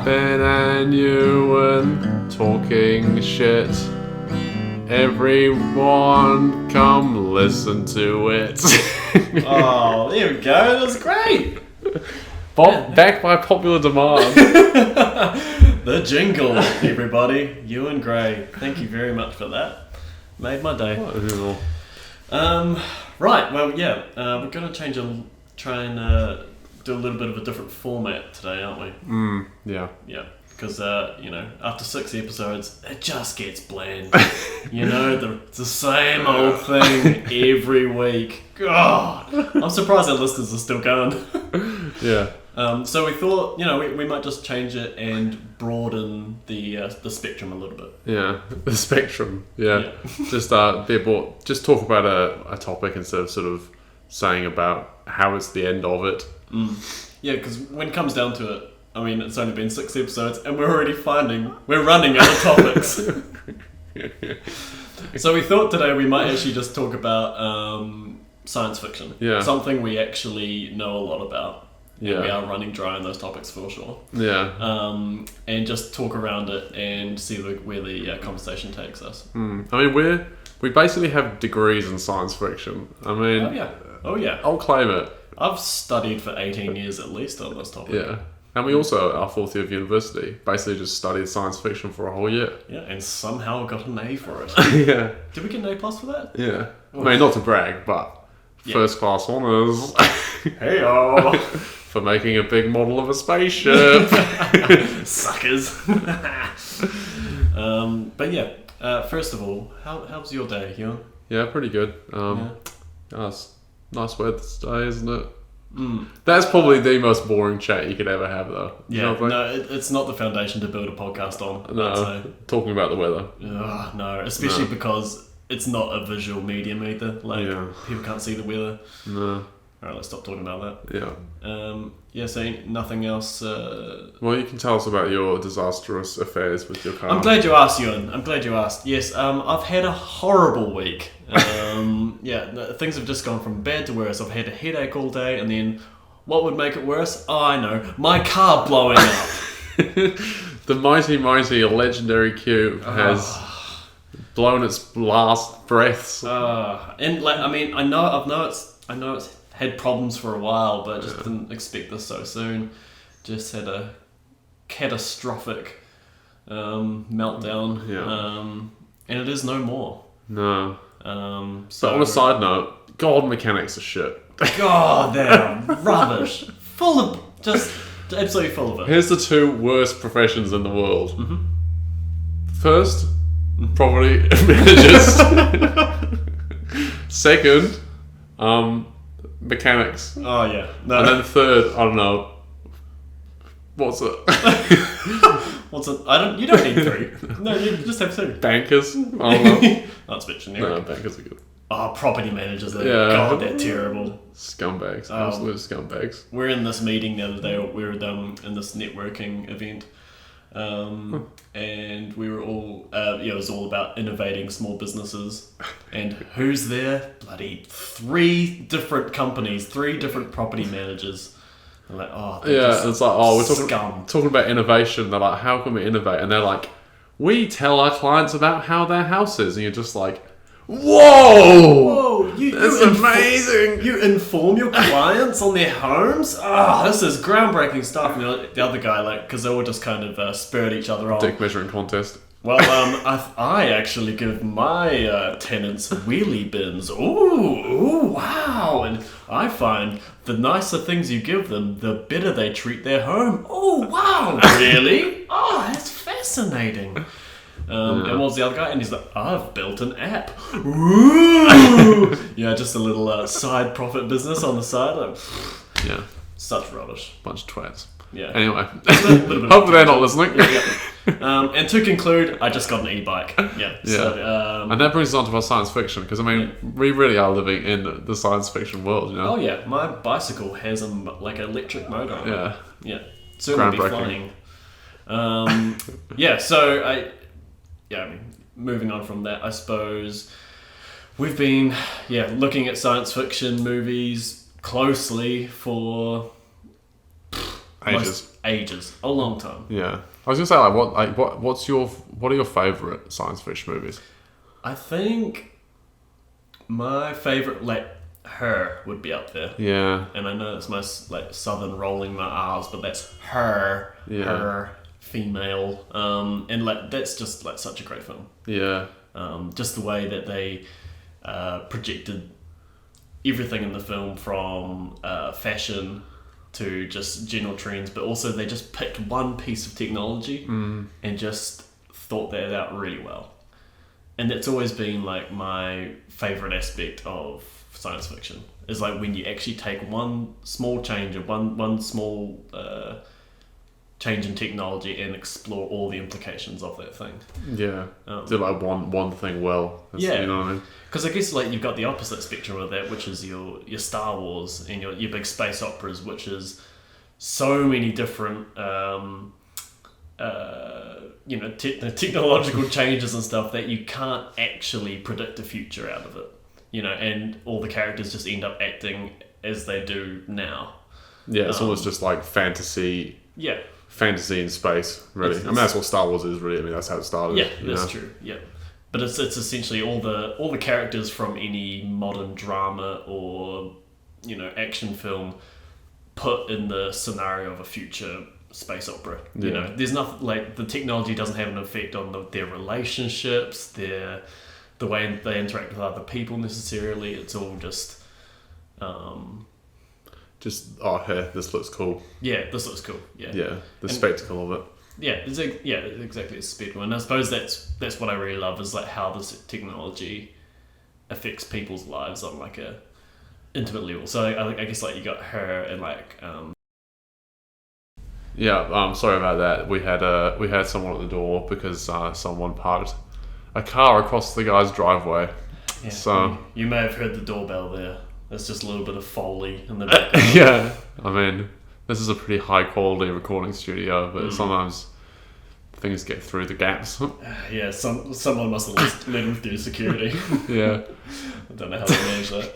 Ben and Ewan talking shit. Everyone come listen to it. Oh, there we go. That was great. Backed by popular demand. The jingle, everybody. Ewan Gray. Thank you very much for that. Made my day. Right, well, yeah, we're going to try and do a little bit of a different format today, aren't we? Yeah. Yeah, because, after 6 episodes, it just gets bland. The same old thing every week. God, I'm surprised our listeners are still going. Yeah. So we thought, we might just change it and broaden the spectrum a little bit. Yeah, the spectrum. Yeah. Just talk about a topic instead of sort of saying about how it's the end of it. Yeah, because when it comes down to it, I mean, it's only been 6 episodes and we're already we're running out of topics. So we thought today we might actually just talk about science fiction. Yeah. Something we actually know a lot about. Yeah. And we are running dry on those topics for sure. Yeah. And just talk around it and see where the conversation takes us. I mean, we basically have degrees in science fiction. I mean... Oh yeah. I'll claim it. I've studied for 18 years at least on this topic. Yeah. And we also, our 4th year of university, basically just studied science fiction for a whole year. Yeah, and somehow got an A for it. Yeah. Did we get an A+ for that? Yeah. I mean, not to brag, but first class honours. Hey-o! For making a big model of a spaceship. Suckers. But yeah, first of all, how's your day, Ewan? Yeah, pretty good. It's nice weather today, isn't it? That's probably the most boring chat you could ever have, though. Yeah, it's not the foundation to build a podcast on. No, talking about the weather. No, especially because it's not a visual medium either. People can't see the weather. No. Alright, let's stop talking about that. Yeah. So nothing else. Well, you can tell us about your disastrous affairs with your car. I'm glad you asked, Ewan. I'm glad you asked. Yes, I've had a horrible week. Things have just gone from bad to worse. I've had a headache all day, and then what would make it worse? Oh, I know. My car blowing up. The mighty, legendary cube has blown its last breaths. I know it's had problems for a while, but just didn't expect this so soon. Just had a catastrophic meltdown. And it is no more. No. So on a side note, God, mechanics are shit. God, they're rubbish. Just absolutely full of it. Here's the 2 worst professions in the world. First, property managers. Second, mechanics. Oh yeah. No. And then third, I don't know. What's it? What's it? You don't need 3. No, you just have 2. Bankers? I don't know. That's a bit generic. No, bankers are good. Oh, property managers. Yeah. God, they're terrible. Scumbags. Absolute scumbags. We're in this meeting the other day. We were in this networking event. And we were all, it was all about innovating small businesses. And who's there? Bloody 3 different companies, 3 different property managers. I'm like, it's like, we're talking about innovation. They're like, how can we innovate? And they're like, we tell our clients about how their house is. And you're just like, whoa! That's amazing! You inform your clients on their homes? This is groundbreaking stuff. And the other guy, because they all just kind of spurred each other on. Dick measuring contest. Well, I actually give my tenants wheelie bins. Ooh, wow! And I find the nicer things you give them, the better they treat their home. Oh, wow! Really? Oh, that's fascinating. And what was the other guy? And he's like, I've built an app. Ooh! Just a little side profit business on the side. Such rubbish. Bunch of twats. Yeah. Anyway, hopefully they're not listening. And to conclude, I just got an e-bike. Yeah. So, and that brings us on to our science fiction, because we really are living in the science fiction world, Oh yeah, my bicycle has an electric motor on it. Yeah. Soon will be flying. Moving on from that, I suppose we've been looking at science fiction movies closely for Ages. A long time. Yeah. I was gonna say what are your favourite science fiction movies? I think my favourite, like, Her would be up there. Yeah. And I know it's my, like, southern rolling my R's, but that's Her. Yeah. Her, female. And, like, that's just, like, such a great film. Yeah. Just the way that they projected everything in the film, from fashion to just general trends, but also they just picked one piece of technology and just thought that out really well. And that's always been, like, my favourite aspect of science fiction, is like when you actually take one small change, or one small change in technology, and explore all the implications of that thing. Yeah. Do like one thing well. Yeah. You know what I mean? Because I guess, like, you've got the opposite spectrum of that, which is your Star Wars and your big space operas, which is so many different technological changes and stuff that you can't actually predict the future out of it. And all the characters just end up acting as they do now. Yeah, it's almost just like fantasy. Yeah. Fantasy in space, really. I mean, that's what Star Wars is, really. I mean, that's how it started. Yeah, that's true. Yeah. But it's essentially all the characters from any modern drama or action film put in the scenario of a future space opera. There's nothing, like, the technology doesn't have an effect on their relationships, the way they interact with other people necessarily. It's all just this looks cool. Yeah, this looks cool. Yeah. Yeah, spectacle of it. Yeah, exactly. It's a spectacle, and I suppose that's what I really love, is like how this technology affects people's lives on, like, a intimate level. So I guess, like, you got Her and, like, sorry about that. We had someone at the door because someone parked a car across the guy's driveway. Yeah, so you may have heard the doorbell there. There's just a little bit of Foley in the background. Yeah, I mean, this is a pretty high quality recording studio, but sometimes things get through the gaps. Yeah, someone must have let him through security. Yeah. I don't know how they manage that.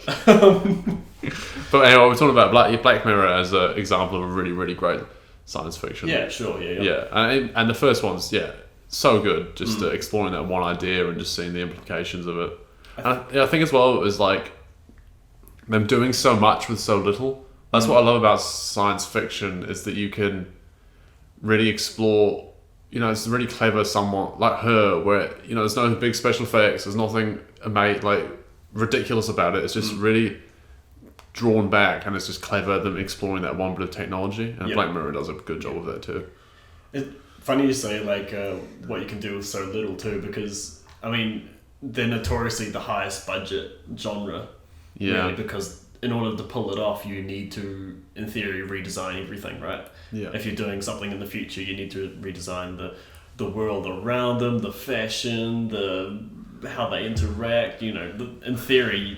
But anyway, we're talking about Black Mirror as an example of a really, really great science fiction. Yeah, sure, yeah. Yeah, and the first one's, so good, just exploring that one idea and just seeing the implications of it. I think as well, it was like them doing so much with so little. That's what I love about science fiction, is that you can really explore, it's really clever, somewhat like Her, where, there's no big special effects, there's nothing like ridiculous about it. It's just really drawn back, and it's just clever, them exploring that one bit of technology. And Black Mirror does a good job of that too. It's funny you say, like, what you can do with so little too, because, I mean, they're notoriously the highest budget genre. Yeah. Really, because in order to pull it off, you need to, in theory, redesign everything, right? Yeah. If you're doing something in the future, you need to redesign the world around them, the fashion, how they interact. In theory,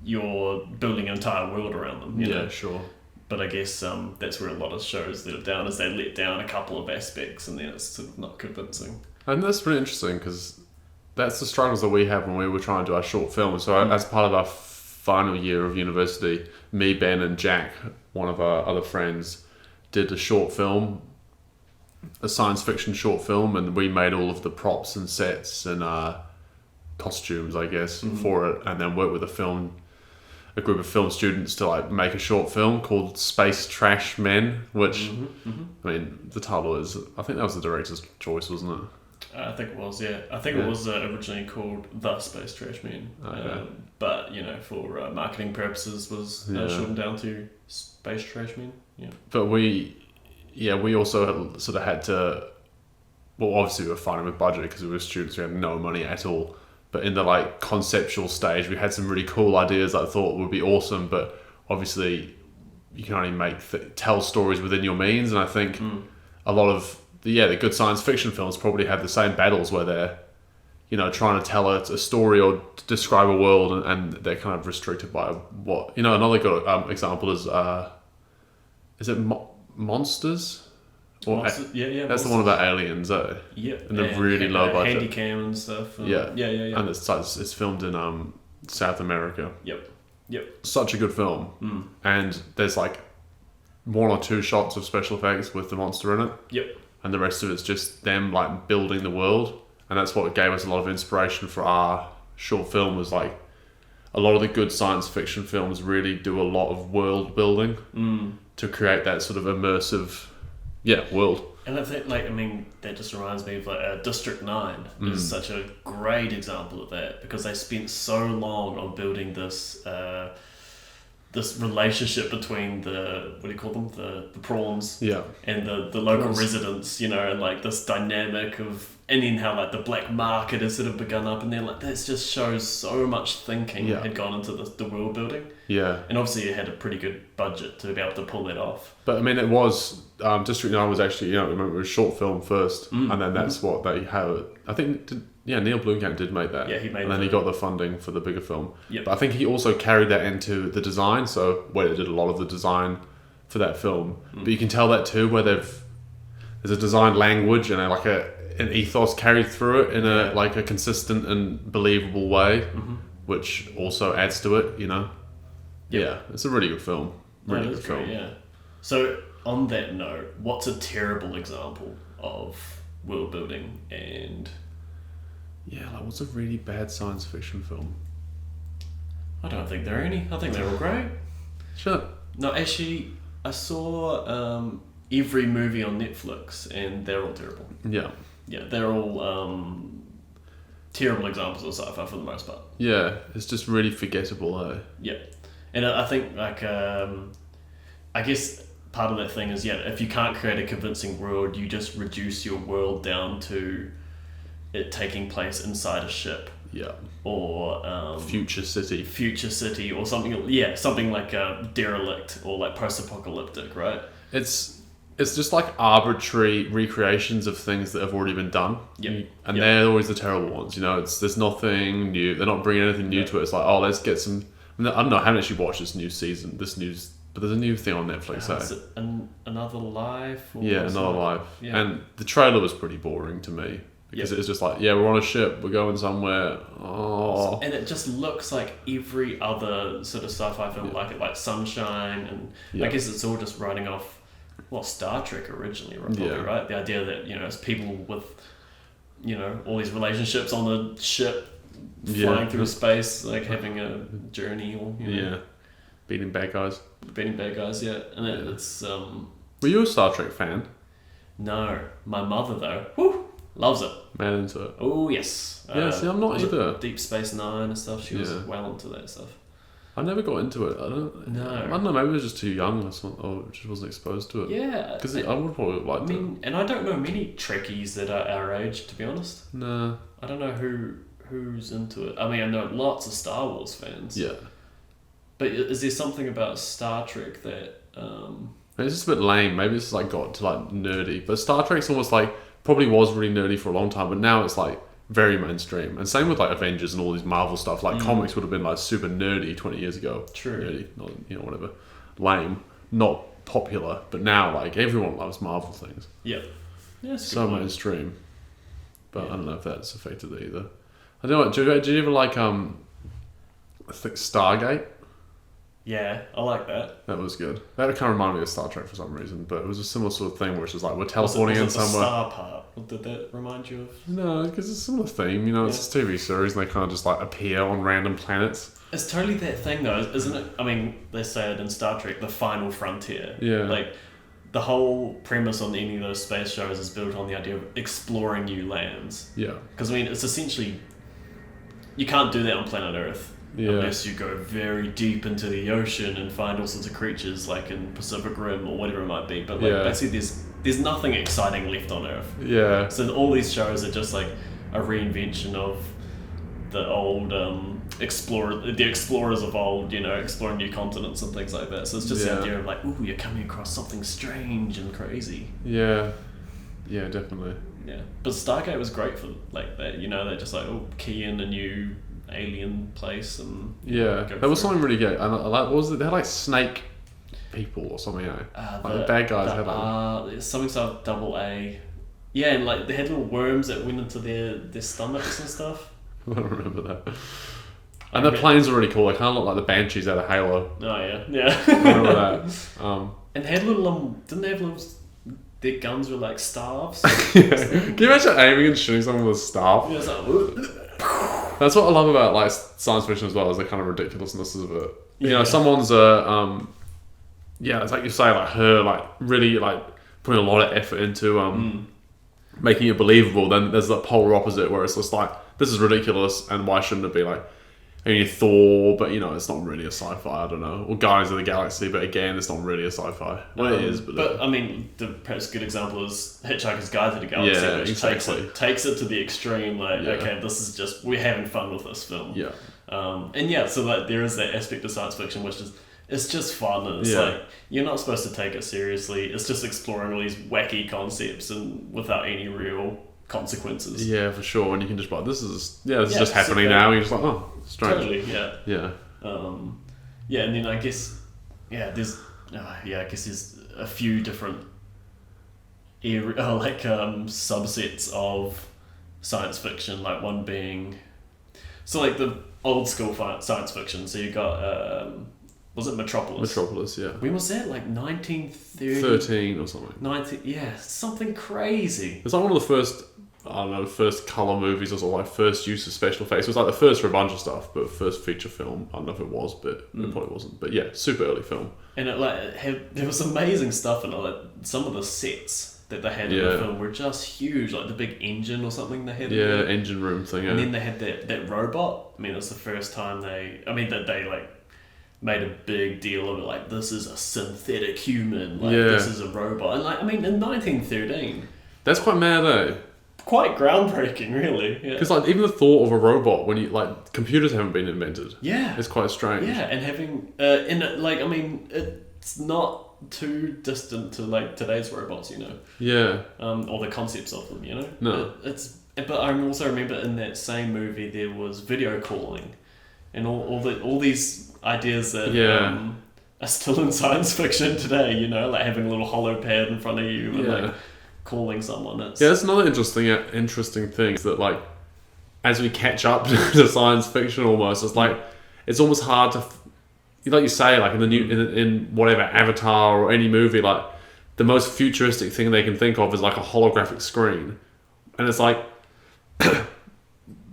you're building an entire world around them. You know? Sure. But I guess that's where a lot of shows let it down, is they let down a couple of aspects, and then it's sort of not convincing. And that's pretty interesting, because that's the struggles that we have when we were trying to do our short film. So as part of our final year of university, me, Ben, and Jack, one of our other friends, did a short film, a science fiction short film, and we made all of the props and sets and costumes, I guess, for it, and then worked with a group of film students to, like, make a short film called Space Trash Men, which I mean, the title is, I think that was the director's choice, wasn't it? I think it was, yeah. I think it was originally called The Space Trash Men. Okay. But, for marketing purposes was shortened down to Space Trash Men. Yeah. But we also sort of had to, well, obviously we were fighting with budget because we were students, we had no money at all. But in the, like, conceptual stage, we had some really cool ideas that I thought would be awesome, but obviously you can only tell stories within your means, and I think a lot of the good science fiction films probably have the same battles where they're, trying to tell a story or describe a world, and they're kind of restricted by what, another good example is it Monsters? Or Monsters? Yeah. That's the one about aliens, Yeah. And the really low budget. Handycam and stuff. Yeah. And it's filmed in South America. Yep. Such a good film. And there's, like, one or two shots of special effects with the monster in it. Yep. And the rest of it's just them like building the world. And that's what gave us a lot of inspiration for our short film, was like a lot of the good science fiction films really do a lot of world building to create that sort of immersive world. And I think, like, I mean, that just reminds me of like District 9 is such a great example of that, because they spent so long on building this this relationship between the, what do you call them, the prawns and the local residents, you know, and like this dynamic of, and then how like the black market has sort of begun up, and then like this just shows so much thinking had gone into the world building. Yeah. And obviously it had a pretty good budget to be able to pull that off. But I mean, it was District 9 was actually, you know, remember, it was a short film first, and then that's what they have. I think Neil Blomkamp did make that. Yeah, he made. And then he got the funding for the bigger film. Yep. But I think he also carried that into the design. So where they did a lot of the design for that film. But you can tell that too, where there's a design language and like an ethos carried through it in a like a consistent and believable way, which also adds to it. You know. Yep. Yeah, it's a really good film. Really good film. Yeah. So on that note, what's a terrible example of world building and? Yeah, like what's a really bad science fiction film? I don't think there are any. I think they're all great. Sure. No, actually, I saw every movie on Netflix, and they're all terrible. Yeah. Yeah, they're all terrible examples of sci-fi for the most part. Yeah, it's just really forgettable, eh? Yeah. And I think, like, I guess part of that thing is, if you can't create a convincing world, you just reduce your world down to it taking place inside a ship. Yeah. Or Future City, or something. Yeah, something like derelict or like post-apocalyptic, right? It's just like arbitrary recreations of things that have already been done. Yep. And they're always the terrible ones. You know, there's nothing new. They're not bringing anything new to it. It's like, oh, let's get some. I don't know. I haven't actually watched this new season. But there's a new thing on Netflix. Is it Another Life? Or Another Life. Yeah. And the trailer was pretty boring to me. Because it was just like, we're on a ship, we're going somewhere. Oh. And it just looks like every other sort of sci-fi film like it, like Sunshine, and I guess it's all just writing off, Star Trek originally, probably, right? The idea that, you know, it's people with, you know, all these relationships on the ship, flying through space, like having a journey, or, you know. Beating bad guys, and it's... Were you a Star Trek fan? No. My mother, though, whew, loves it. Man into it. Oh, yes. See, I'm not either. Deep Space Nine and stuff. She was well into that stuff. I never got into it. I don't know. Maybe I was just too young or something, or just wasn't exposed to it. Yeah. Because I would probably have liked it. And I don't know many Trekkies that are our age, to be honest. No. I don't know who's into it. I mean, I know lots of Star Wars fans. Yeah. But is there something about Star Trek that... It's just a bit lame. Maybe it's like got to like nerdy. But Star Trek's almost like... Probably was really nerdy for a long time, but now it's like very mainstream. And same with like Avengers and all these Marvel stuff. Like comics would have been like super nerdy 20 years ago. True. Nerdy, not, you know, whatever. Lame, not popular. But now like everyone loves Marvel things. Yeah. So mainstream. But I don't know if that's affected it either. I don't know. Do you ever like I think Stargate? Yeah, I like that. That was good. That kind of reminded me of Star Trek for some reason, but it was a similar sort of thing where it's just like we're teleporting in somewhere. The star part? Did that remind you of? No, because it's a similar theme. You know, it's a TV series and they kind of just like appear on random planets. It's totally that thing though, isn't it? I mean, they say it in Star Trek, the final frontier. Yeah. Like, the whole premise on any of those space shows is built on the idea of exploring new lands. Yeah. Because, I mean, it's essentially... You can't do that on planet Earth. Yeah. Unless you go very deep into the ocean and find all sorts of creatures like in Pacific Rim or whatever it might be. But like basically there's nothing exciting left on Earth. Yeah. So all these shows are just like a reinvention of the old the explorers of old, you know, exploring new continents and things like that. So it's just the idea of like, ooh, you're coming across something strange and crazy. Yeah. Yeah, definitely. Yeah. But Stargate was great for like that, you know, they're just like, oh, key in a new alien place and there was something really good. And like, what was it? They had like snake people or something. Like the bad guys had like something sort of AA. Yeah, and like they had little worms that went into their stomachs and stuff. I don't remember that. And the planes are really cool. They kind of look like the Banshees out of Halo. Oh yeah. I remember that. And they had little didn't they have little? Their guns were like staves. Can you imagine aiming and shooting someone with a staff? Yeah, it's like, That's what I love about like science fiction as well, is the kind of ridiculousness of it. You know, Yeah. someone's it's like you say, like her, like really like putting a lot of effort into making it believable. Then there's the polar opposite where it's just like, this is ridiculous, and why shouldn't it be? Like, I mean, Thor, but you know, it's not really a sci-fi. I don't know, or Guardians of the Galaxy, but again, it's not really a sci-fi. Well, it is, but I mean, the perhaps good example is Hitchhiker's Guide to the Galaxy, Yeah, which exactly. takes it to the extreme. Like, Yeah. okay, this is just, we're having fun with this film. yeah, And yeah, so like there is that aspect of science fiction which is, it's just fun, and it's Yeah. like you're not supposed to take it seriously. It's just exploring all these wacky concepts and without any real consequences. yeah, for sure. And you can just be like, this is just sit happening back. now. And you're just like, oh, strange. Totally, yeah. Yeah, And then I guess, there's there's a few different subsets of science fiction. Like one being, so like the old school science fiction. So you got was it Metropolis? Metropolis. Yeah, When was that? Like 1930? 13 or something. Something crazy. It's like one of the first, I don't know, first colour movies or sort of like first use of special effects. It was like the first for a bunch of stuff, but first feature film. I don't know if it was, but it probably wasn't. But yeah, super early film. And there was amazing stuff in it. Like some of the sets that they had in Yeah. the film were just huge. Like the big engine or something they had. in Yeah, there. engine room thing. And Yeah, then they had that robot. I mean, it was the first time that they like made a big deal of it. Like, this is a synthetic human. Like, Yeah. this is a robot. And like, I mean, in 1913, that's quite mad, eh? quite groundbreaking, really. Yeah. Because like even the thought of a robot when you like computers haven't been invented. Yeah. It's quite strange. Yeah, and having it's not too distant to like today's robots, you know. Yeah. Or the concepts of them, you know. No. But I also remember in that same movie there was video calling, and all these ideas that Yeah. are still in science fiction today. You know, like having a little hollow pad in front of you and Yeah. like calling someone. Yeah, that's another interesting thing is that like as we catch up to science fiction, almost it's almost hard to like you say, like in the new in whatever Avatar or any movie, like the most futuristic thing they can think of is like a holographic screen, and it's like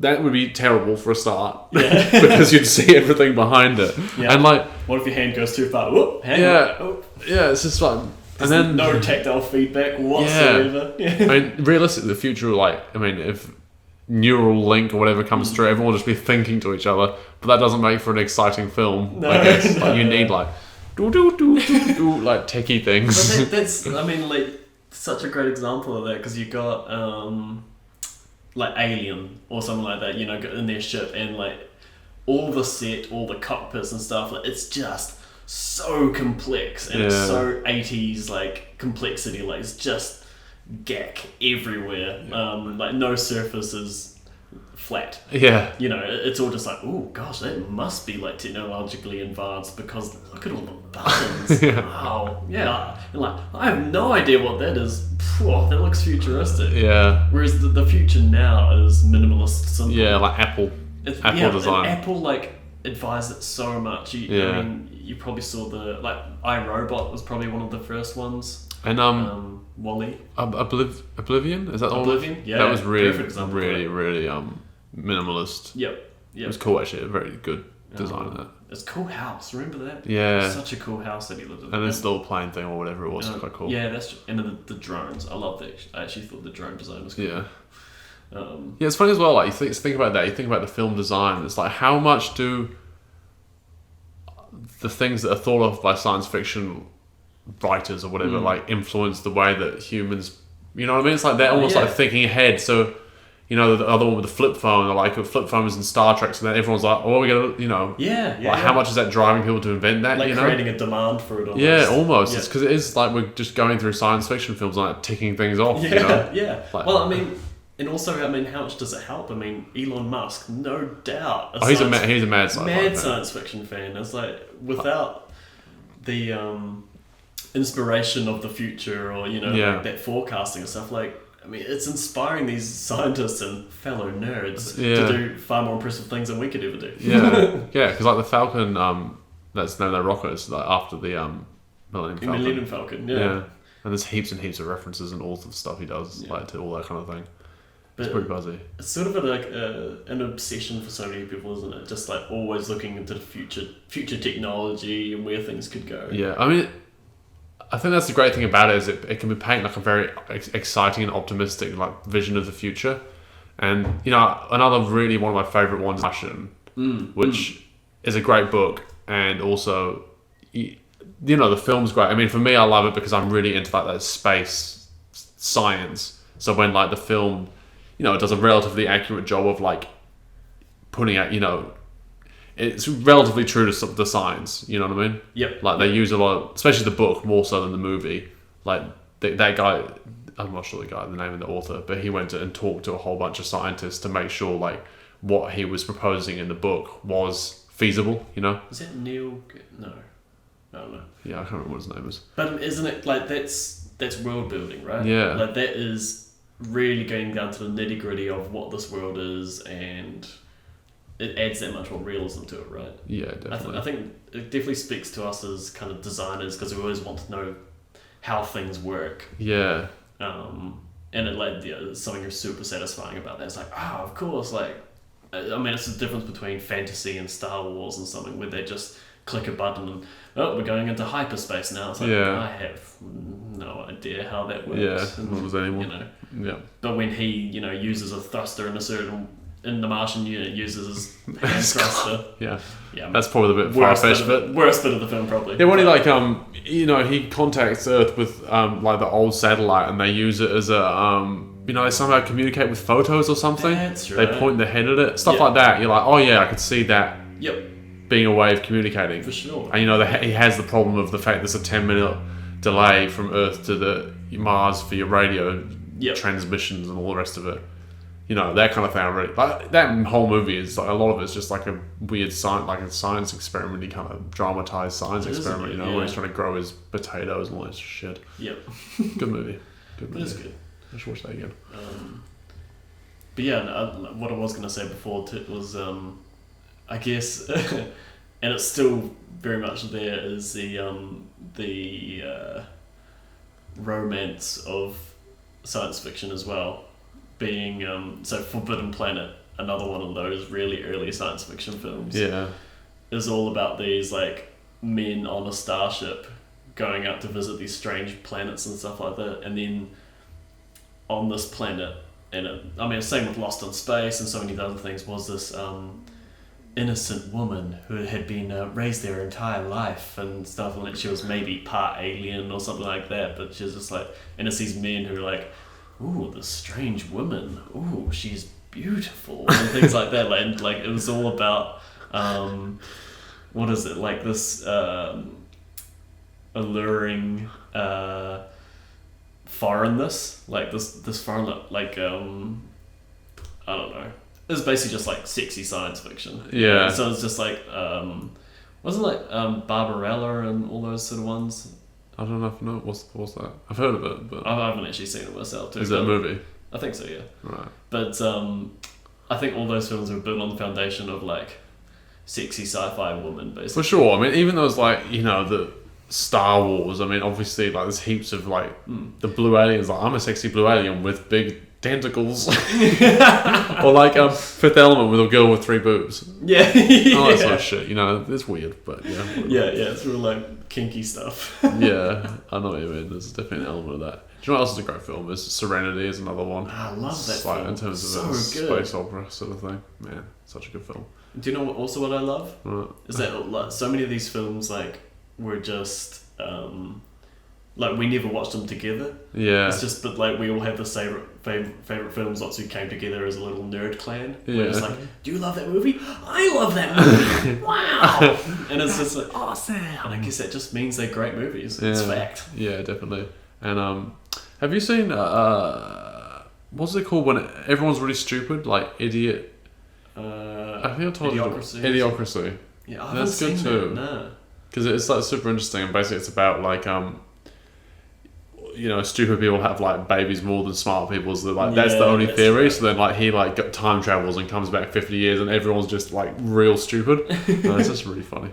that would be terrible for a start. Yeah. Because you'd see everything behind it. Yeah. And like What if your hand goes too far? Whoop, hang Yeah. on. Oh. yeah, it's just like There's and then no tactile feedback whatsoever. I mean, realistically, the future, like, I mean, if neural link or whatever comes through, everyone will just be thinking to each other, but that doesn't make for an exciting film, I guess. Like, you need, like, like, techie things. But that's, I mean, like, such a great example of that, because you got, like, Alien or something like that, you know, in their ship, and, like, all the set, all the cockpits and stuff, like, it's just so complex, and it's so 80s, like, complexity, like, it's just gack everywhere, like, no surface is flat. Yeah. You know, it's all just like, oh gosh, that must be like technologically advanced because look at all the buttons. Yeah. Wow. Yeah. And like, I have no idea what that is. Phew, that looks futuristic. Yeah. Whereas the future now is minimalist, simple. Yeah, like Apple design. And Apple like advised it so much. I mean, you probably saw the like iRobot was probably one of the first ones. And Wall-E. Oblivion? Is that the one? Oblivion? Yeah. That was really, perfect example of really, that. really minimalist. Yep. It was cool, actually. A very good design of that. It's a cool house. Remember that? Yeah. Such a cool house that he lived in. And then still plane thing or whatever it was. Quite cool. Yeah, and then the drones. I love that. I actually thought the drone design was cool. Yeah. Yeah, it's funny as well. Like you think about that. You think about the film design. It's like how much do the things that are thought of by science fiction writers or whatever like influence the way that humans. You know what I mean? It's like they're almost like thinking ahead. So. You know, the other one with the flip phone, or like a flip phone was in Star Trek, so then everyone's like, oh, we gotta, you know. How much is that driving people to invent that, like you know? creating a demand for it almost. Yeah, almost. Yeah. It's because it is like we're just going through science fiction films and like ticking things off, Yeah, you know? yeah. Like, well, I mean, and also, I mean, how much does it help? I mean, Elon Musk, no doubt. he's a mad sci-fi mad fan. science fiction fan. It's like, without the inspiration of the future or, you know, like that forecasting and stuff, like, I mean, it's inspiring these scientists and fellow nerds Yeah. to do far more impressive things than we could ever do. Yeah, because like the Falcon, that's no rocket. It's like after the Millennium The Falcon. Millennium Falcon, yeah. Yeah, and there's heaps and heaps of references and all the stuff he does, like to all that kind of thing. It's But pretty buzzy. it's sort of an obsession for so many people, isn't it? Just like always looking into the future technology and where things could go. Yeah, I mean, I think that's the great thing about it is it can be painted like a very exciting and optimistic like vision of the future. And you know, another really one of my favorite ones, Martian, which is a great book, and also, you know, the film's great. I mean, for me, I love it because I'm really into like that space science. So when like the film, you know, it does a relatively accurate job of like putting out, you know, it's relatively true to the science. You know what I mean? Yep. Like they use a lot, especially the book more so than the movie. Like that guy, I'm not sure the name of the author, but he went and talked to a whole bunch of scientists to make sure like what he was proposing in the book was feasible. You know? Is that Neil? No, I don't know. Yeah, I can't remember what his name is. But isn't it like that's world building, right? Yeah. Like that is really getting down to the nitty gritty of what this world is, and it adds that much more realism to it, right? Yeah, definitely. I think it definitely speaks to us as kind of designers because we always want to know how things work. Yeah. And it like it's something you're super satisfying about that. It's like, of course, like I mean, it's the difference between fantasy and Star Wars and something where they just click a button and we're going into hyperspace now. It's like I have no idea how that works. Yeah, not as anyone. You know. Yeah. But when he, you know, uses a thruster in the Martian unit uses his hand thruster. Yeah. Yeah. That's probably the bit far-fetched, but worst bit of the film probably. yeah, when he like you know, he contacts Earth with like the old satellite, and they use it as a you know, they somehow communicate with photos or something. That's right. They point their head at it, stuff like that. You're like, oh yeah, I could see that. Yep. Being a way of communicating. For sure. And you know, he has the problem of the fact there's a 10-minute delay from Earth to the Mars for your radio transmissions and all the rest of it. You know, that kind of thing. Really, like that whole movie is like a lot of it's just like a weird science experiment. He kind of dramatized science experiment. You know, where he's trying to grow his potatoes and all this shit. Yep. Good movie. Good movie. It is good. I should watch that again. But yeah, what I was going to say before was, I guess, and it's still very much there, is the romance of science fiction as well. Being so Forbidden Planet, another one of those really early science fiction films. Yeah. Is all about these like men on a starship going out to visit these strange planets and stuff like that, and then on this planet, and I mean, same with Lost in Space and so many other things, was this innocent woman who had been raised their entire life and stuff, and she was maybe part alien or something like that, but she's just like, and it's these men who are like, ooh, this strange woman, ooh, she's beautiful, and things like that. Like it was all about what is it, like this alluring foreignness, like this foreign, like I don't know. It was basically just like sexy science fiction. Yeah. So it's just like wasn't it like Barbarella and all those sort of ones. I don't know if what's that. I've heard of it, but I haven't actually seen it myself too. Is that a movie? I think so, yeah. Right. But I think all those films were built on the foundation of like sexy sci-fi woman, basically. For sure. I mean, even those like, you know, the Star Wars. I mean, obviously, like there's heaps of like the blue aliens. Like I'm a sexy blue alien with big tentacles, or like Fifth Element with a girl with 3 boobs. Yeah. All that sort of shit. You know, it's weird, but yeah. Whatever. Yeah, it's real like kinky stuff. Yeah, I know what you mean. There's definitely an element of that. Do you know what else is a great film? Is Serenity is another one. I love that like, film. in terms of so a good. space opera sort of thing. Man, such a good film. Do you know also what I love? Right. Is that like, so many of these films like were just like we never watched them together. Yeah. It's just but like we all had the same favorite films. Lots who came together as a little nerd clan. Yeah. Where it's like, do you love that movie? I love that movie. Wow. And it's just like awesome. And I guess that just means they're great movies. It's fact. Yeah, definitely. And have you seen what's it called when everyone's really stupid, like Idiot? I think I told Idiocracy. you. Idiocracy. Yeah, I that's good seen too. That. No. Because it's like super interesting, and basically it's about like stupid people have like babies more than smart people. So like that's the only theory. Right. So then like he like time travels and comes back 50 years, and everyone's just like real stupid. It's just really funny.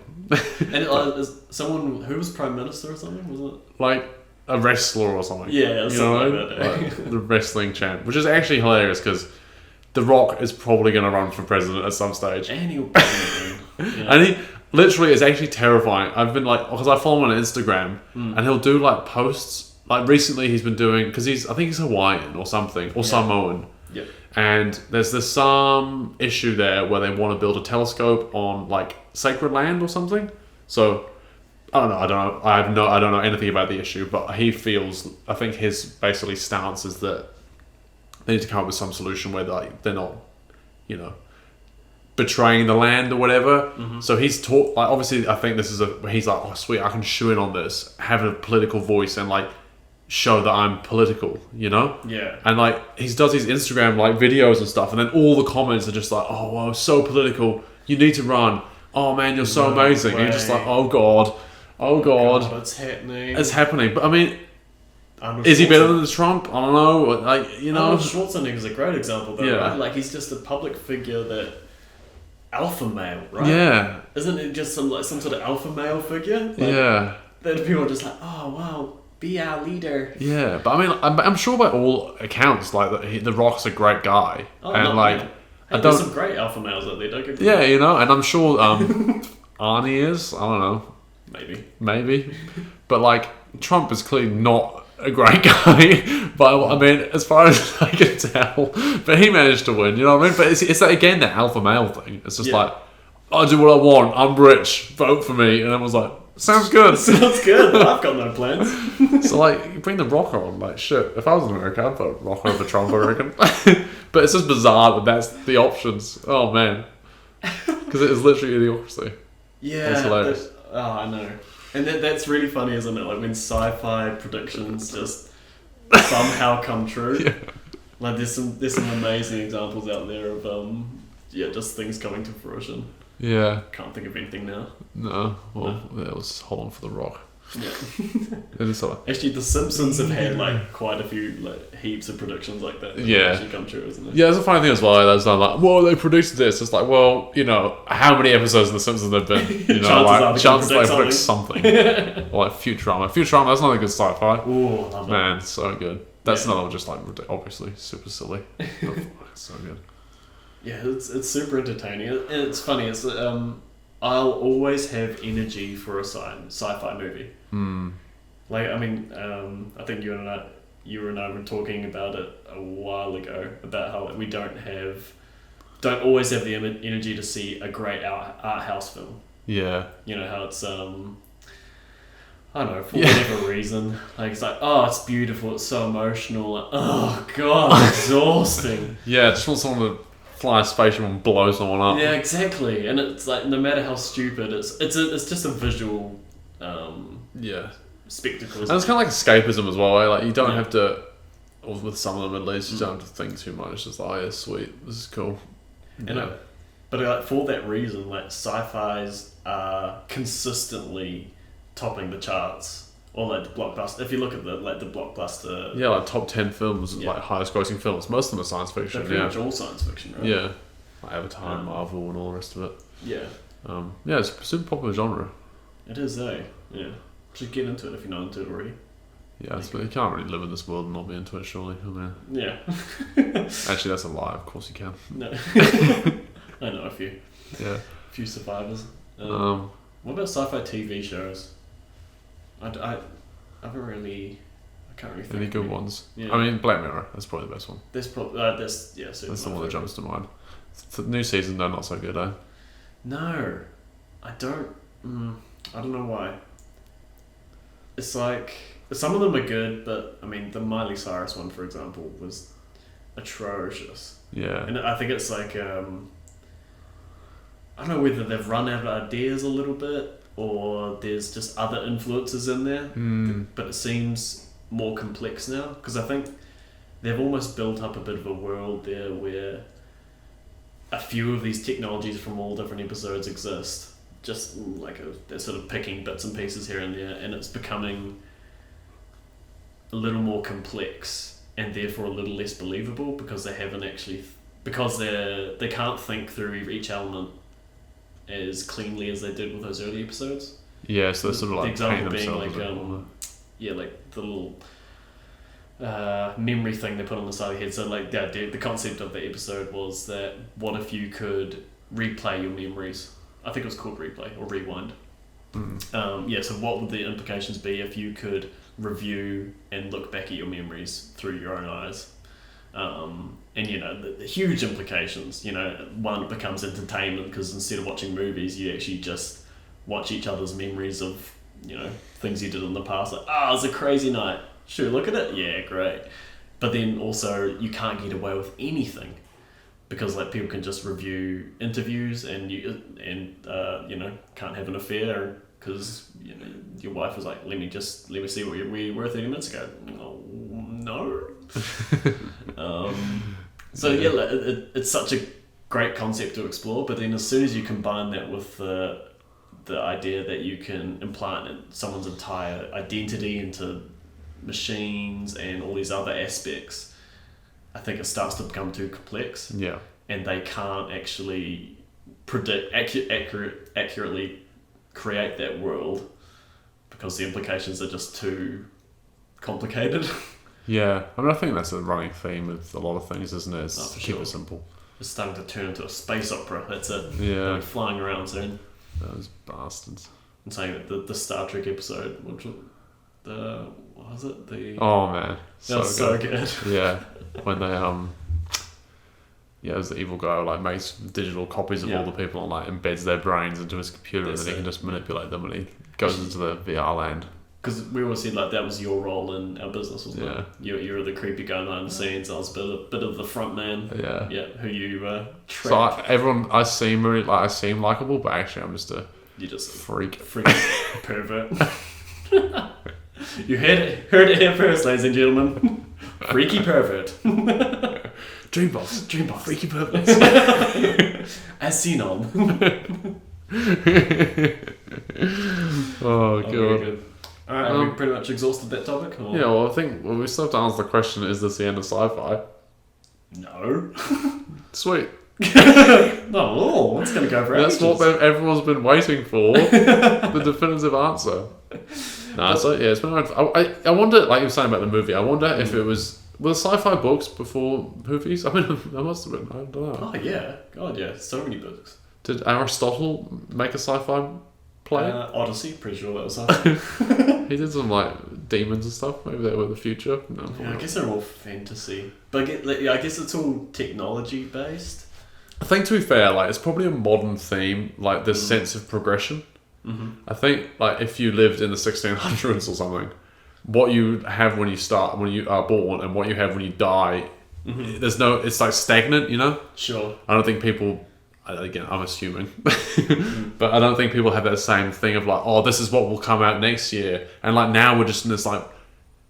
And is someone who was prime minister or something, was it? Like a wrestler or something. Yeah, something like that. Like the wrestling champ, which is actually hilarious because The Rock is probably going to run for president at some stage. And he'll probably And he literally is actually terrifying. I've been like, because I follow him on Instagram, and he'll do like posts. Like recently, he's been doing because I think he's Hawaiian or something or Samoan. Yeah. And there's some issue there where they want to build a telescope on like sacred land or something. So I don't know anything about the issue, but he feels. I think his basically stance is that they need to come up with some solution where they're not, betraying the land or whatever. So he's taught, like, obviously I think this is he's like, oh sweet, I can shoe in on this, have a political voice and like show that I'm political, Yeah. And like he does his Instagram like videos and stuff, and then all the comments are just like, oh wow, so political, you need to run, oh man, you're so amazing. And you're just like, oh god, it's happening. But I mean, is he better than Trump? I don't know. Like, Arnold Schwarzenegger is a great example though, yeah. Right? Like he's just a public figure that alpha male, right? Yeah. Isn't it just some sort of alpha male figure? Like, yeah. That people are just like, oh wow, be our leader. Yeah, but I mean, I'm sure by all accounts, like the Rock's a great guy, and like there's some great alpha males out there. Don't get me wrong. And I'm sure Arnie is. I don't know. Maybe, but like Trump is clearly not a great guy. But I mean, as far as I can tell, but he managed to win. You know what I mean? But it's that, again, that alpha male thing. It's just like, I do what I want. I'm rich. Vote for me. And I was like, sounds good. Sounds good. I've got no plans. So like, bring the Rock on. Like shit. If I was in America, I'd vote Rock over Trump, I reckon. But it's just bizarre that that's the options. Oh man, because it is literally idiocracy. Yeah. It's hilarious. I know. And that's really funny, isn't it? Like when sci-fi predictions just somehow come true. Yeah. Like there's some amazing examples out there of just things coming to fruition. Yeah. Can't think of anything now. No. Well, let's hold on for the Rock. Yeah. Actually, The Simpsons have had like quite a few heaps of predictions like that. Actually come true, isn't it? Yeah, it's a funny thing as well. There's like, whoa, they predicted this. It's like, well, how many episodes of The Simpsons have been? Chances they predict something. Or like Futurama. That's not a good sci-fi. Ooh, love that. Man, so good. That's not just like obviously super silly. But so good. Yeah, it's super entertaining. It's funny. It's I'll always have energy for a sci-fi movie. Like, I mean, I think you and I were talking about it a while ago about how we don't always have the energy to see a great art house film. Yeah. How it's I don't know, for whatever reason, like it's like, oh, it's beautiful, it's so emotional. Like, oh god, it's exhausting. Yeah, just want someone to fly a spaceship and blow someone up. Yeah, exactly. And it's like, no matter how stupid, it's just a visual spectacle. And it's kind of like escapism as well. Like you don't have to, or with some of them at least, you don't have to think too much. It's just like, oh yeah, sweet, this is cool. And but for that reason, like sci-fis are consistently topping the charts. Or like the blockbuster. If you look at the blockbuster, like top 10 films, like highest grossing films. Most of them are science fiction. They're pretty much all science fiction, right? Yeah, like Avatar, Marvel, and all the rest of it. Yeah. It's a super popular genre. It is, eh? Yeah. Should get into it if you're not into it already. Yeah, but you can't really live in this world and not be into it, surely. I mean, yeah. Actually, that's a lie. Of course you can. No. I know a few. Yeah. A few survivors. What about sci-fi TV shows? I can't really think. Any good ones? Yeah. I mean, Black Mirror. That's probably the best one. That's the one that jumps to mind. The new season, though, not so good, eh? No, I don't. I don't know why. It's like some of them are good, but I mean, the Miley Cyrus one, for example, was atrocious. Yeah. And I think it's like I don't know whether they've run out of ideas a little bit, or there's just other influences in there, but it seems more complex now, because I think they've almost built up a bit of a world there where a few of these technologies from all different episodes exist, just like they're sort of picking bits and pieces here and there, and it's becoming a little more complex and therefore a little less believable because they haven't actually because they can't think through each element as cleanly as they did with those early episodes. Yeah, so they're sort of like the example paint being themselves. like the little memory thing they put on the side of the head. So like the concept of the episode was that what if you could replay your memories? I think it was called replay or rewind. So what would the implications be if you could review and look back at your memories through your own eyes? And the huge implications. One, it becomes entertainment because instead of watching movies, you actually just watch each other's memories of things you did in the past. Like, it was a crazy night. Should we look at it? Yeah, great. But then also you can't get away with anything because like people can just review interviews and can't have an affair because your wife was like, let me see what we were 30 minutes ago. Oh, no. It's such a great concept to explore, but then as soon as you combine that with the idea that you can implant someone's entire identity into machines and all these other aspects, I think it starts to become too complex. Yeah. And they can't actually predict accurately create that world because the implications are just too complicated. Yeah, I mean, I think that's a running theme with a lot of things, isn't it? It's keep it simple. It's starting to turn into a space opera. That's it. Yeah. They'll be flying around soon. Those bastards. I'm saying that the Star Trek episode, which was what was it? Oh man, so good. Yeah, when they it was the evil guy who like makes digital copies of all the people and like embeds their brains into his computer, and then he can just manipulate them, and he goes into the VR land. Because we always said like that was your role in our business, wasn't it? You were the creepy guy behind the scenes. I was a bit of the front man. Yeah. Yeah. Who you trapped. So I seem likable, but actually I'm just you're just a freak pervert. You heard it here first, ladies and gentlemen. Freaky pervert. Dreambox. Freaky perverts. As seen on. Oh god. Very good. Alright, have we pretty much exhausted that topic? Or? Yeah, well I think we still have to answer the question, is this the end of sci-fi? No. Sweet. No, it's going to go for That's ages. what everyone's been waiting for. The definitive answer. So yeah, it's been around. I wonder, like you were saying about the movie, I wonder if it was sci-fi books before movies? I mean, there must have been, I don't know. Oh yeah, God yeah, so many books. Did Aristotle make a sci-fi play? Odyssey, pretty sure that was sci-fi. He did some like demons and stuff. Maybe they were the future. No, yeah, I guess they're all fantasy, but I guess it's all technology based. I think to be fair, like it's probably a modern theme, like this sense of progression. Mm-hmm. I think like if you lived in the 1600s or something, what you have when you are born and what you have when you die, it's like stagnant, Sure. I don't think people, again, I'm assuming, but I don't think people have that same thing of like, oh, this is what will come out next year. And like now we're just in this like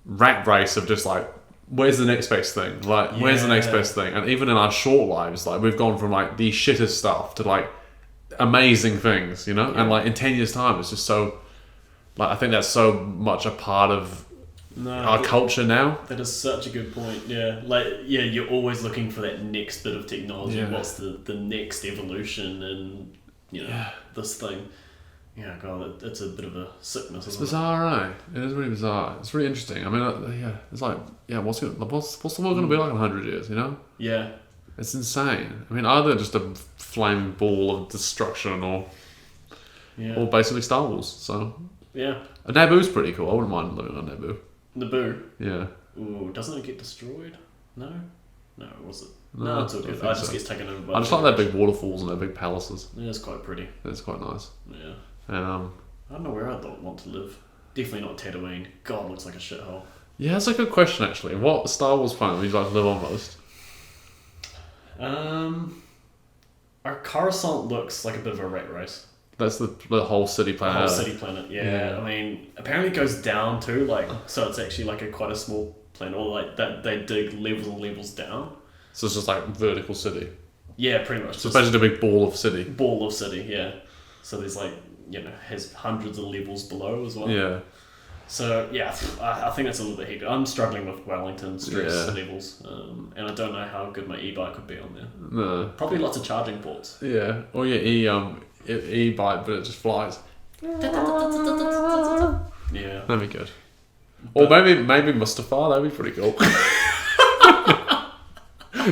rat race of just like, where's the next best thing? Like, where's the next best thing? And even in our short lives, like we've gone from like the shittest stuff to like amazing things, Yeah. And like in 10 years time, it's just so, like, I think that's so much a part of our culture now. That is such a good point. Yeah, you're always looking for that next bit of technology. Yeah. What's the next evolution and this thing. Yeah, God, it's a bit of a sickness. It's bizarre, right? It is really bizarre. It's really interesting. I mean, it's like, what's the world going to be like in 100 years? Yeah, it's insane. I mean, either just a flaming ball of destruction or basically Star Wars. So yeah, Naboo's pretty cool. I wouldn't mind living on Naboo. Naboo. Yeah. Ooh, doesn't it get destroyed? No, was it? No, No, it's all good. I just gets taken over by. I just like their big waterfalls and their big palaces. Yeah, it's quite pretty. It's quite nice. Yeah. And I don't know where I'd want to live. Definitely not Tatooine. God, it looks like a shithole. Yeah, that's a good question actually. What Star Wars planet would you like to live on most? Our Coruscant looks like a bit of a rat race. That's the whole city planet. The whole city planet, yeah. I mean, apparently it goes down too, so it's actually like quite a small planet, or like that they dig levels and levels down. So it's just like vertical city. Yeah, pretty much. So it's basically a big ball of city. Ball of city, yeah. So there's has hundreds of levels below as well. Yeah. So yeah, I think that's a little bit heavy. I'm struggling with Wellington stress levels, and I don't know how good my e-bike would be on there. No. Probably lots of charging ports. Yeah. Or your e-bike, but it just flies. Yeah. That'd be good. Or maybe Mustafa. That'd be pretty cool.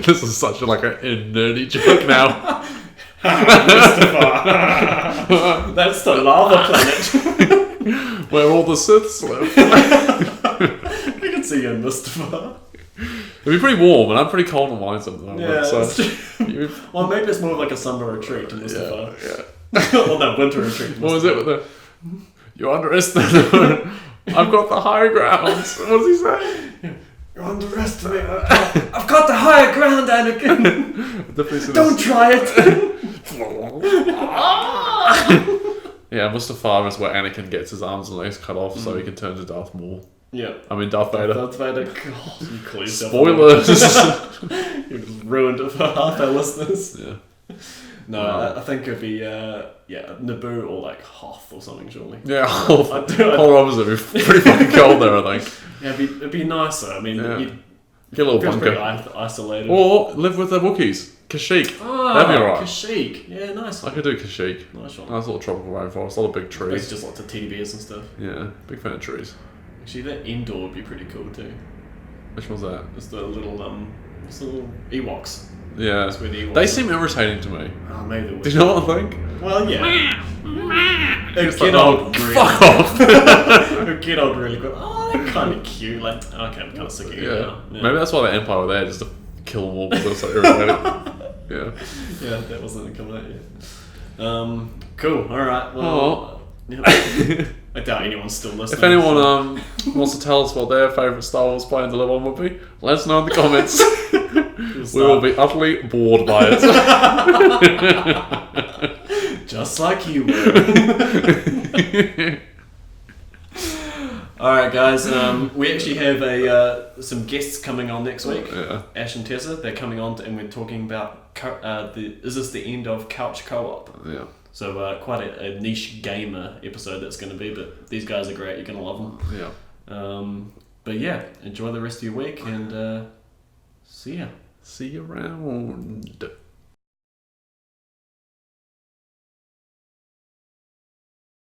This is such a nerdy joke now. Mustafa. That's the lava planet. Where all the Siths live. We can see you in Mustafa. It'd be pretty warm, and I'm pretty cold and wine at the moment. Yeah, so that's true. Well, maybe it's more like a summer retreat to Mustafa. Yeah. Or that winter retreat to Mustafa. What was it with the... You underestimated... I've got the high ground. What does he say? You're underestimating. I've got the higher ground, Anakin. Don't try it. Yeah, Mustafar is where Anakin gets his arms and legs cut off so he can turn to Darth Maul. Yeah. I mean, Darth Vader. Darth Vader. God, you call yourself Spoilers! You just ruined it for half our listeners. Yeah. No, I think it'd be, Naboo or Hoth or something, surely. Yeah, Whole opposite. It'd be pretty fucking cold there, I think. Yeah, it'd be nicer. I mean, you'd get a little feels bunker. pretty isolated. Or live with the Wookiees. Kashyyyk. That'd be alright. Kashyyyk. Yeah, nice. I could do Kashyyyk. Nice one. Nice little tropical rainforest. A lot of big trees. It's just lots of teddy bears and stuff. Yeah, big fan of trees. Actually, that indoor would be pretty cool too. Which one's that? It's the little Ewoks. Yeah. That's where the Ewoks They seem irritating to me. Oh, maybe they would. Do you know what I think? Well, yeah. They It's get like, old. fuck off! They get old really quick. Oh, they're kind of cute. Okay, I'm kind of sick of you now. Yeah. Maybe that's why the Empire were there, just to kill them all because it's irritating. Yeah. Yeah, that wasn't coming out yet. Cool. All right. Well, yeah. I doubt anyone's still listening. If anyone wants to tell us what their favourite Star Wars play in the little one would be, let us know in the comments. We will be utterly bored by it. Just like you were. Alright guys, we actually have some guests coming on next week. Yeah. Ash and Tessa, they're coming on and we're talking about is this the end of Couch Co-op? Yeah. So quite a niche gamer episode that's going to be, but these guys are great, you're going to love them. Yeah. But yeah, enjoy the rest of your week and see ya. See you around.